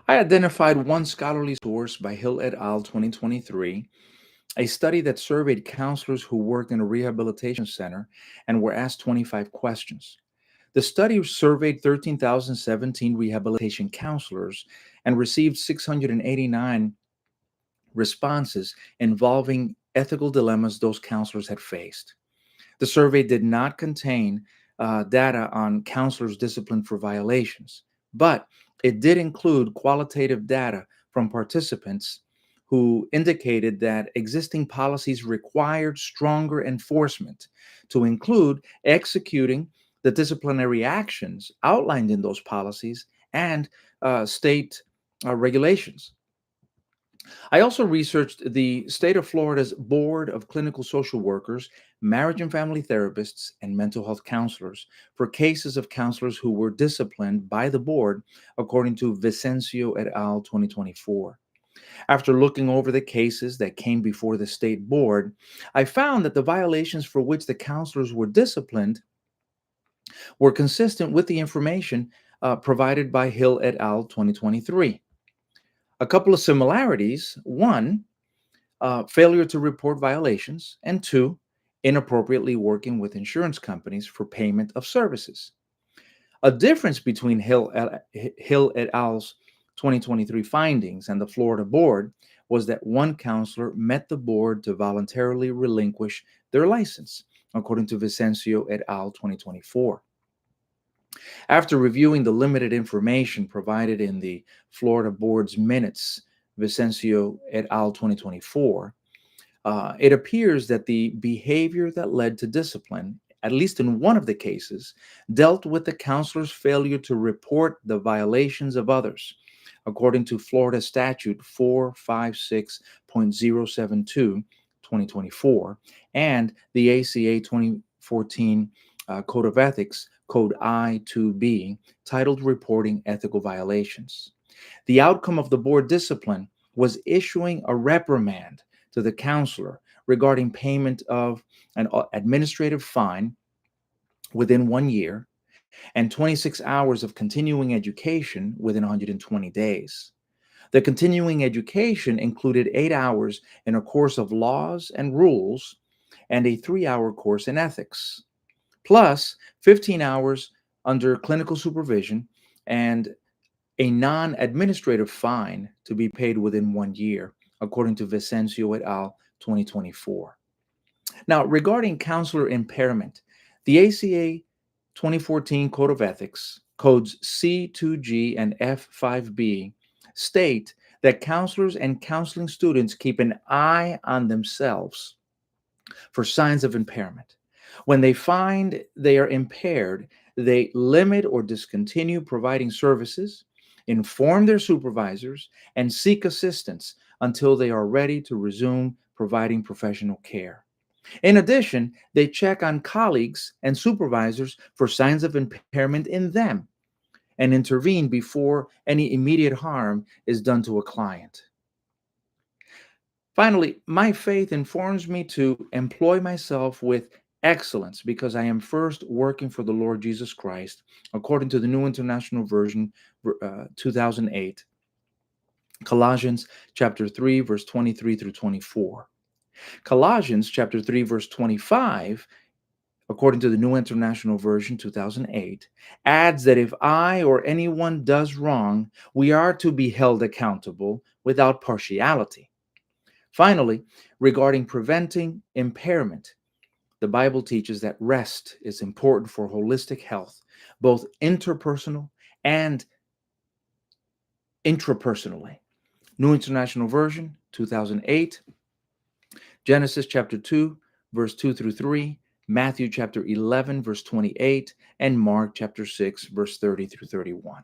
I identified one scholarly source by Hill et al. 2023, a study that surveyed counselors who worked in a rehabilitation center and were asked 25 questions. The study surveyed 13,017 rehabilitation counselors and received 689 responses involving ethical dilemmas those counselors had faced. The survey did not contain data on counselors disciplined for violations, but it did include qualitative data from participants who indicated that existing policies required stronger enforcement to include executing the disciplinary actions outlined in those policies and state regulations. I also researched the state of Florida's Board of Clinical Social Workers, Marriage and Family Therapists, and Mental Health Counselors for cases of counselors who were disciplined by the board, according to Vicencio et al. 2024. After looking over the cases that came before the state board, I found that the violations for which the counselors were disciplined were consistent with the information provided by Hill et al. 2023. A couple of similarities. One, failure to report violations, and two, inappropriately working with insurance companies for payment of services. A difference between Hill et al.'s 2023 findings and the Florida board was that one counselor met the board to voluntarily relinquish their license, according to Vicencio et al. 2024. After reviewing the limited information provided in the Florida board's minutes, Vicencio et al. 2024, it appears that the behavior that led to discipline, at least in one of the cases, dealt with the counselor's failure to report the violations of others, according to Florida Statute 456.072, 2024, and the ACA 2014 Code of Ethics, Code I-2B, titled Reporting Ethical Violations. The outcome of the board discipline was issuing a reprimand to the counselor regarding payment of an administrative fine within 1 year and 26 hours of continuing education within 120 days. The continuing education included 8 hours in a course of laws and rules and a 3-hour course in ethics, plus 15 hours under clinical supervision and a non-administrative fine to be paid within 1 year, according to Vicencio et al. 2024. Now, regarding counselor impairment, the ACA 2014 Code of Ethics, codes C2G and F5B, state that counselors and counseling students keep an eye on themselves for signs of impairment. When they find they are impaired, they limit or discontinue providing services, inform their supervisors, and seek assistance until they are ready to resume providing professional care. In addition, they check on colleagues and supervisors for signs of impairment in them and intervene before any immediate harm is done to a client. Finally, my faith informs me to employ myself with excellence because I am first working for the Lord Jesus Christ, according to the New International Version, 2008, Colossians chapter 3, verse 23 through 24. Colossians chapter 3, verse 25, according to the New International Version 2008, adds that if I or anyone does wrong, we are to be held accountable without partiality. Finally, regarding preventing impairment, the Bible teaches that rest is important for holistic health, both interpersonal and intrapersonally. New International Version, 2008, Genesis chapter 2, verse 2 through 3, Matthew chapter 11, verse 28, and Mark chapter 6, verse 30 through 31.